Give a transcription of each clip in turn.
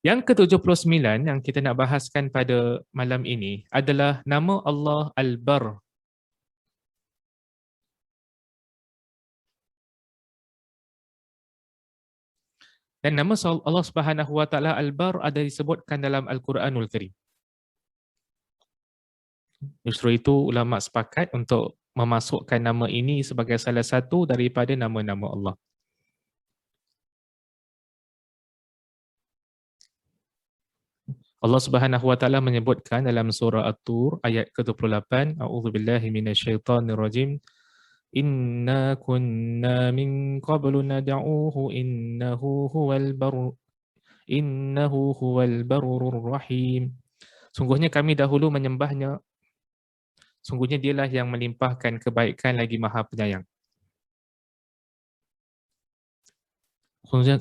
Yang ke-79 yang kita nak bahaskan pada malam ini adalah nama Allah Al-Bar. Dan nama Allah Subhanahu Wa Taala Al-Bar ada disebutkan dalam Al-Quranul Karim. Justru itu ulama sepakat untuk memasukkan nama ini sebagai salah satu daripada nama-nama Allah. Allah Subhanahu Wa Taala menyebutkan dalam surah At-Tur ayat ke-28, A'udzubillahi minasyaitonirrajim. Inna kunna min qablu nad'uuhu innahu huwal barrur rahim. Sungguhnya kami dahulu menyembahnya. Sungguhnya dialah yang melimpahkan kebaikan lagi Maha Penyayang.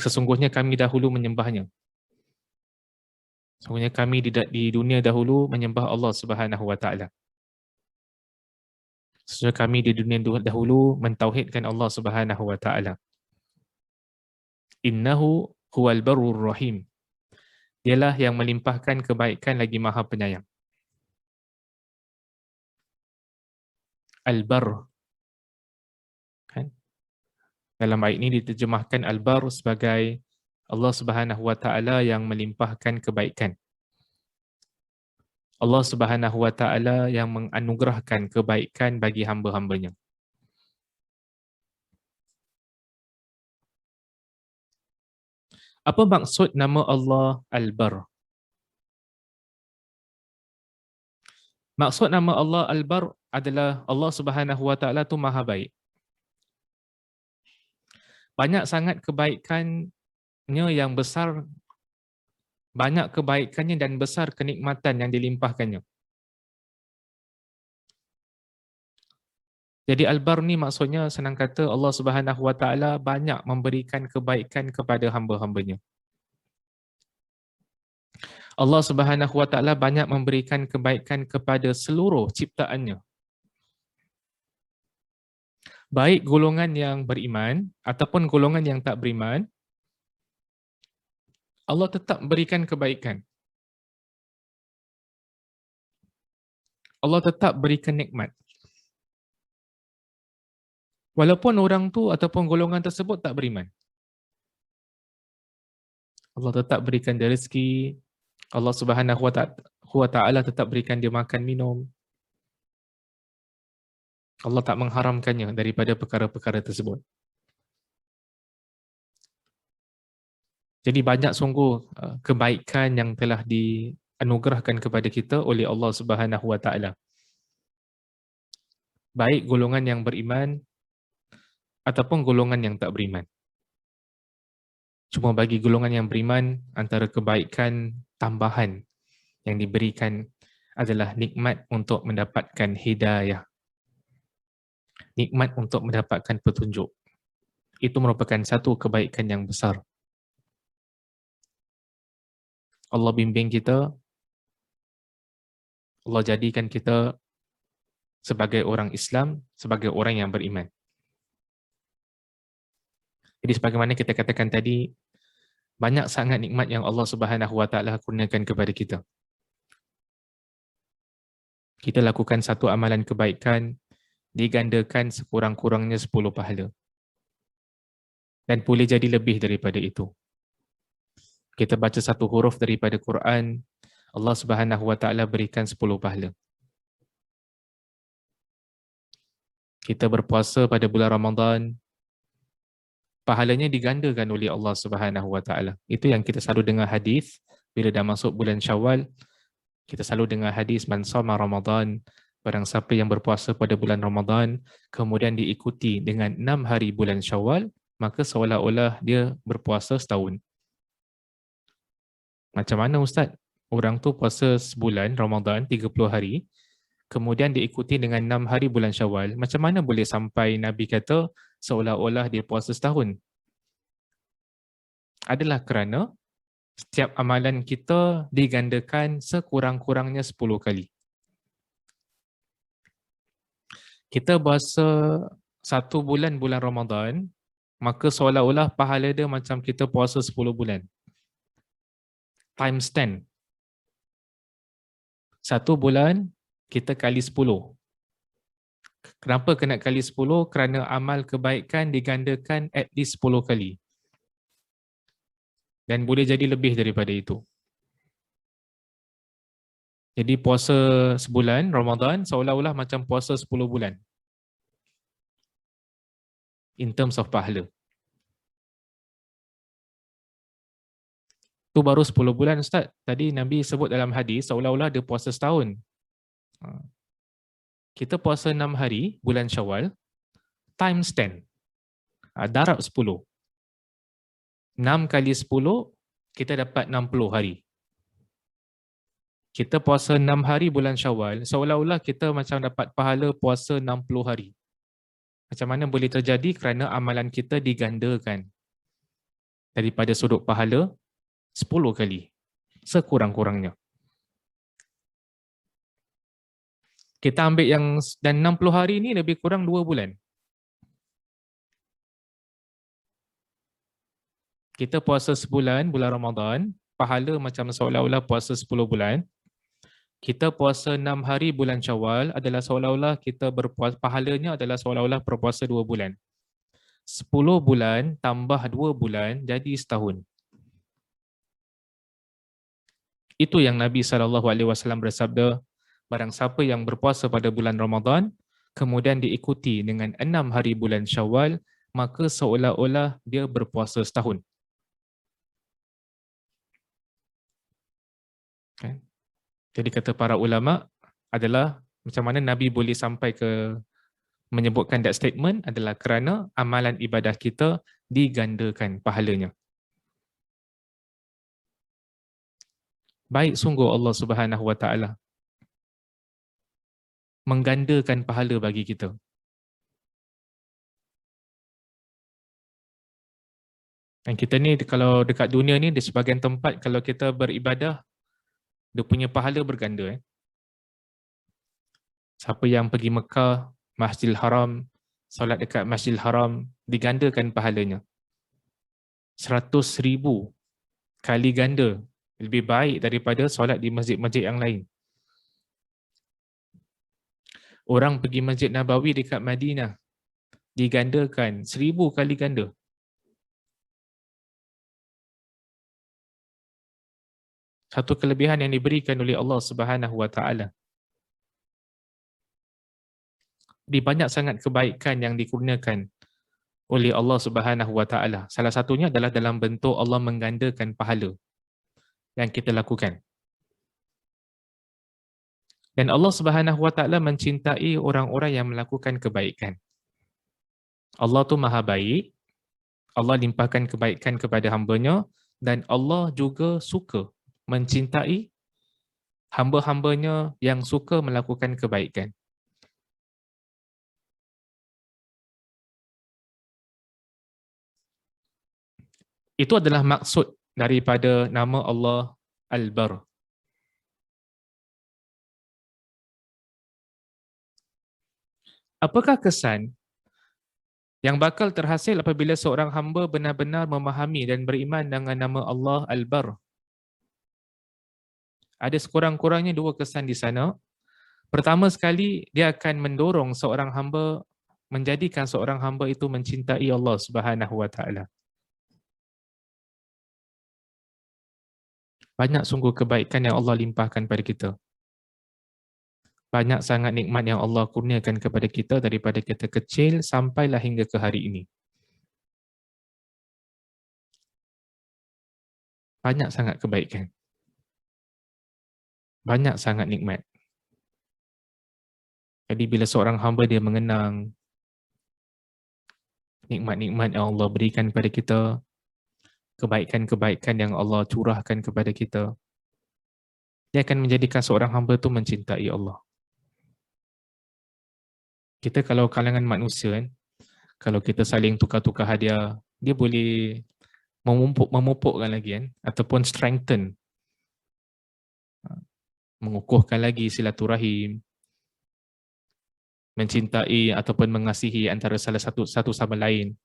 Sesungguhnya kami dahulu menyembahnya. Sungguhnya kami di dunia dahulu menyembah Allah Subhanahu Wa Taala. Sesungguhnya kami di dunia dahulu mentauhidkan Allah Subhanahu Wa Taala. Innahu huwal barrur rahim. Dialah yang melimpahkan kebaikan lagi Maha Penyayang. Al-Bar. Kan? Dalam ayat ini diterjemahkan Al-Bar sebagai Allah Subhanahu Wa Taala yang melimpahkan kebaikan. Allah Subhanahu Wa Taala yang menganugerahkan kebaikan bagi hamba-hambanya. Apa maksud nama Allah Al-Bar? Maksud nama Allah Al-Bar adalah Allah Subhanahu Wa Taala tu maha baik. Banyak sangat kebaikannya yang besar, banyak kebaikannya dan besar kenikmatan yang dilimpahkannya. Jadi Al-Bar ni maksudnya senang kata Allah Subhanahu Wa Taala banyak memberikan kebaikan kepada hamba-hambanya. Allah Subhanahu Wa Taala banyak memberikan kebaikan kepada seluruh ciptaannya. Baik golongan yang beriman ataupun golongan yang tak beriman, Allah tetap berikan kebaikan. Allah tetap berikan nikmat. Walaupun orang tu ataupun golongan tersebut tak beriman. Allah tetap berikan dia rezeki. Allah Subhanahu Wa Taala tetap berikan dia makan minum. Allah tak mengharamkannya daripada perkara-perkara tersebut. Jadi banyak sungguh kebaikan yang telah dianugerahkan kepada kita oleh Allah Subhanahu Wa Taala. Baik golongan yang beriman ataupun golongan yang tak beriman. Cuma bagi golongan yang beriman, antara kebaikan tambahan yang diberikan adalah nikmat untuk mendapatkan hidayah. Nikmat untuk mendapatkan petunjuk. Itu merupakan satu kebaikan yang besar. Allah bimbing kita, Allah jadikan kita sebagai orang Islam, sebagai orang yang beriman. Jadi sebagaimana kita katakan tadi, banyak sangat nikmat yang Allah Subhanahu Wa Taala kurniakan kepada kita. Kita lakukan satu amalan kebaikan, digandakan sekurang-kurangnya 10 pahala. Dan boleh jadi lebih daripada itu. Kita baca satu huruf daripada Quran, Allah Subhanahu Wa Taala berikan 10 pahala. Kita berpuasa pada bulan Ramadan, pahalanya digandakan oleh Allah Subhanahu Wa Taala. Itu yang kita selalu dengar hadis bila dah masuk bulan Syawal, kita selalu dengar hadis man shoma Ramadan, barang siapa yang berpuasa pada bulan Ramadan kemudian diikuti dengan 6 hari bulan Syawal, maka seolah-olah dia berpuasa setahun. Macam mana Ustaz? Orang tu puasa sebulan Ramadan 30 hari, kemudian diikuti dengan 6 hari bulan Syawal. Macam mana boleh sampai Nabi kata seolah-olah dia puasa setahun? Adalah kerana setiap amalan kita digandakan sekurang-kurangnya 10 kali. Kita puasa 1 bulan Ramadan, maka seolah-olah pahala dia macam kita puasa 10 bulan. times 10. Satu bulan kita kali 10. Kenapa kena kali 10? Kerana amal kebaikan digandakan at least 10 kali. Dan boleh jadi lebih daripada itu. Jadi puasa sebulan, Ramadan, seolah-olah macam puasa 10 bulan. In terms of pahala. Itu baru 10 bulan Ustaz. Tadi Nabi sebut dalam hadis, seolah-olah dia puasa setahun. Kita puasa 6 hari, bulan Syawal, times 10. Darab 10. 6 kali 10, kita dapat 60 hari. Kita puasa 6 hari bulan Syawal, seolah-olah kita macam dapat pahala puasa 60 hari. Macam mana boleh terjadi? Kerana amalan kita digandakan. Daripada sudut pahala, 10 kali. Sekurang-kurangnya. Kita ambil yang, dan 60 hari ni lebih kurang 2 bulan. Kita puasa sebulan, bulan Ramadan, pahala macam seolah-olah puasa 10 bulan. Kita puasa 6 hari bulan Syawal adalah seolah-olah kita berpuasa, pahalanya adalah seolah-olah berpuasa 2 bulan. 10 bulan tambah 2 bulan jadi setahun. Itu yang Nabi SAW bersabda, barang siapa yang berpuasa pada bulan Ramadan, kemudian diikuti dengan 6 hari bulan Syawal, maka seolah-olah dia berpuasa setahun. Okay. Jadi kata para ulama adalah macam mana Nabi boleh sampai ke menyebutkan that statement adalah kerana amalan ibadah kita digandakan pahalanya. Baik sungguh Allah Subhanahu Wa Taala menggandakan pahala bagi kita. Dan kita ni kalau dekat dunia ni di sebahagian tempat kalau kita beribadah dia punya pahala berganda. Siapa yang pergi Mekah, Masjidil Haram, solat dekat Masjidil Haram, digandakan pahalanya. 100,000 kali ganda. Lebih baik daripada solat di masjid-masjid yang lain. Orang pergi Masjid Nabawi dekat Madinah, digandakan 1000 kali ganda. Satu kelebihan yang diberikan oleh Allah Subhanahu Wa Taala. Di banyak sangat kebaikan yang dikurniakan oleh Allah Subhanahu Wa Taala. Salah satunya adalah dalam bentuk Allah menggandakan pahala yang kita lakukan. Dan Allah Subhanahu Wa Taala mencintai orang-orang yang melakukan kebaikan. Allah tu maha baik. Allah limpahkan kebaikan kepada hamba-Nya dan Allah juga suka mencintai hamba-hambanya yang suka melakukan kebaikan. Itu adalah maksud daripada nama Allah Al-Bar. Apakah kesan yang bakal terhasil apabila seorang hamba benar-benar memahami dan beriman dengan nama Allah Al-Bar? Ada sekurang-kurangnya 2 kesan di sana. Pertama sekali, dia akan mendorong seorang hamba, menjadikan seorang hamba itu mencintai Allah Subhanahu Wa Taala. Banyak sungguh kebaikan yang Allah limpahkan pada kita. Banyak sangat nikmat yang Allah kurniakan kepada kita daripada kita kecil sampailah hingga ke hari ini. Banyak sangat kebaikan. Banyak sangat nikmat. Jadi bila seorang hamba dia mengenang nikmat-nikmat yang Allah berikan kepada kita, kebaikan-kebaikan yang Allah curahkan kepada kita, dia akan menjadikan seorang hamba itu mencintai Allah. Kita kalau kalangan manusia, kalau kita saling tukar-tukar hadiah, dia boleh memupukkan lagi ataupun strengthen, mengukuhkan lagi silaturahim, mencintai ataupun mengasihi antara salah satu sama lain.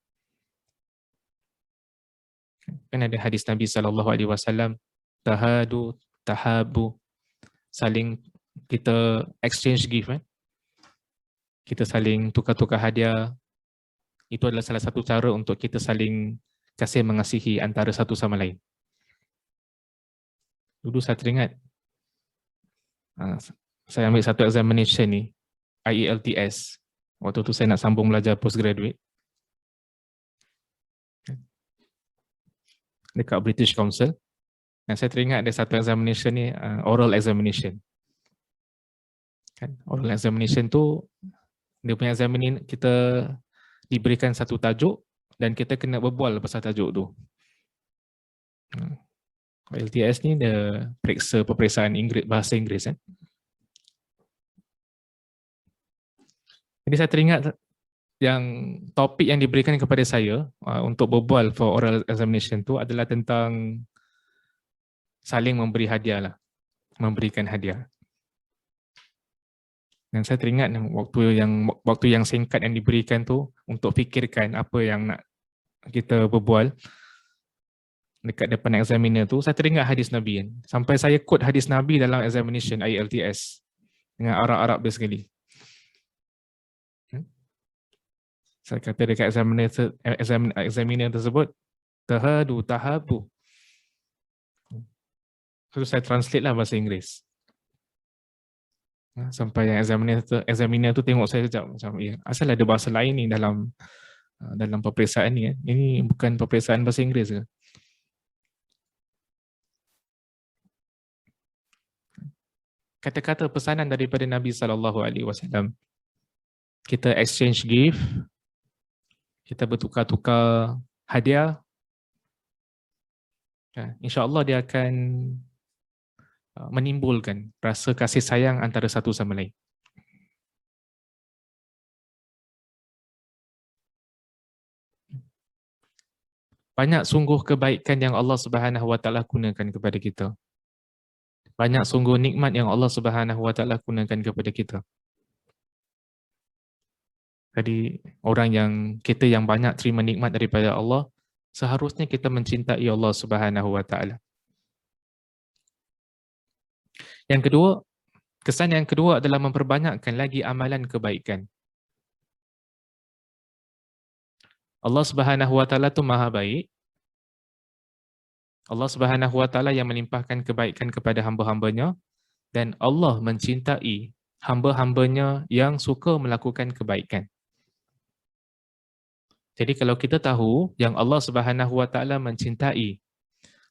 Kan ada hadis Nabi SAW, tahadu, tahabu, saling kita exchange gift, kita saling tukar-tukar hadiah. Itu adalah salah satu cara untuk kita saling kasih mengasihi antara satu sama lain. Dulu saya teringat, saya ambil satu examination ni, IELTS. Waktu tu saya nak sambung belajar postgraduate dekat British Council. Dan saya teringat ada satu examination ni, oral examination. Kan? Oral examination tu, dia punya examination kita diberikan satu tajuk dan kita kena berbual pasal tajuk tu. LTS ni dia periksa peperiksaan bahasa Inggeris. Jadi saya teringat yang topik yang diberikan kepada saya untuk berbual for oral examination tu adalah tentang saling memberi hadiah lah, memberikan hadiah. Dan saya teringat waktu yang singkat yang diberikan tu untuk fikirkan apa yang nak kita berbual dekat depan examiner tu, saya teringat hadis Nabi kan. Sampai saya quote hadis Nabi dalam examination IELTS dengan Arab-Arab dia sekali. Saya kata dekat examiner tersebut, tahadu, tahabu. So saya translate lah bahasa Inggeris. Sampai yang examiner tu tengok saya sekejap macam, ya, asal ada bahasa lain ni dalam peperiksaan ni. Ini bukan peperiksaan bahasa Inggeris ke? Kata-kata pesanan daripada Nabi SAW. Kita exchange gift, kita bertukar-tukar hadiah. InsyaAllah dia akan menimbulkan rasa kasih sayang antara satu sama lain. Banyak sungguh kebaikan yang Allah Subhanahu Wa Taala gunakan kepada kita. Banyak sungguh nikmat yang Allah Subhanahu Wa Taala gunakan kepada kita. Jadi orang yang banyak terima nikmat daripada Allah, seharusnya kita mencintai Allah Subhanahu Wa Taala. Yang kedua, kesan yang kedua adalah memperbanyakkan lagi amalan kebaikan. Allah Subhanahu Wa Taala tu Maha baik. Allah Subhanahu Wa Taala yang melimpahkan kebaikan kepada hamba-hambanya, dan Allah mencintai hamba-hambanya yang suka melakukan kebaikan. Jadi kalau kita tahu yang Allah Subhanahu Wa Taala mencintai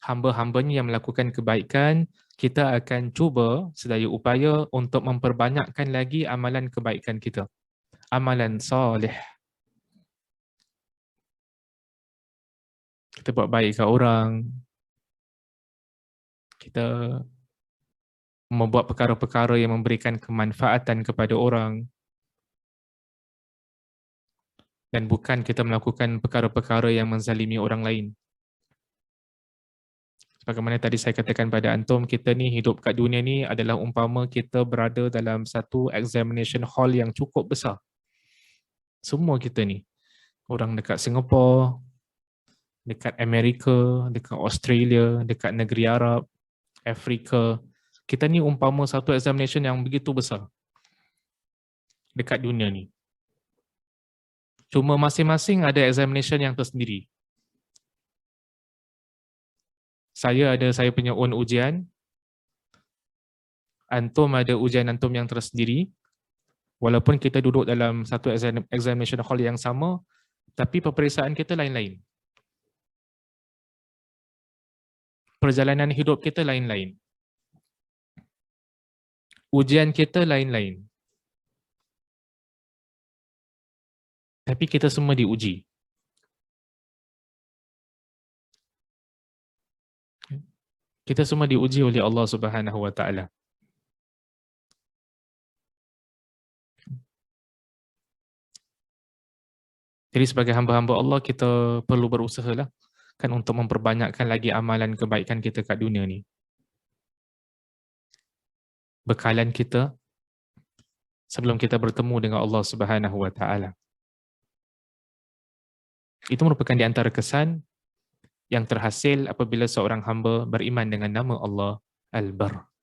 hamba-hambanya yang melakukan kebaikan, kita akan cuba sedaya upaya untuk memperbanyakkan lagi amalan kebaikan kita. Amalan soleh. Kita buat baik kat orang. Kita membuat perkara-perkara yang memberikan kemanfaatan kepada orang. Dan bukan kita melakukan perkara-perkara yang menzalimi orang lain. Bagaimana tadi saya katakan pada antum, kita ni hidup kat dunia ni adalah umpama kita berada dalam satu examination hall yang cukup besar. Semua kita ni, orang dekat Singapura, dekat Amerika, dekat Australia, dekat negeri Arab, Afrika, kita ni umpama satu examination yang begitu besar dekat dunia ni. Cuma masing-masing ada examination yang tersendiri. Saya ada saya punya own ujian. Antum ada ujian antum yang tersendiri. Walaupun kita duduk dalam satu examination hall yang sama, tapi peperiksaan kita lain-lain. Perjalanan hidup kita lain-lain. Ujian kita lain-lain. Tapi kita semua diuji. Kita semua diuji oleh Allah Subhanahu Wa Taala. Jadi sebagai hamba-hamba Allah, kita perlu berusahalah kan untuk memperbanyakkan lagi amalan kebaikan kita kat dunia ni. Bekalan kita sebelum kita bertemu dengan Allah Subhanahu Wa Taala. Itu merupakan di antara kesan yang terhasil apabila seorang hamba beriman dengan nama Allah Al-Barr.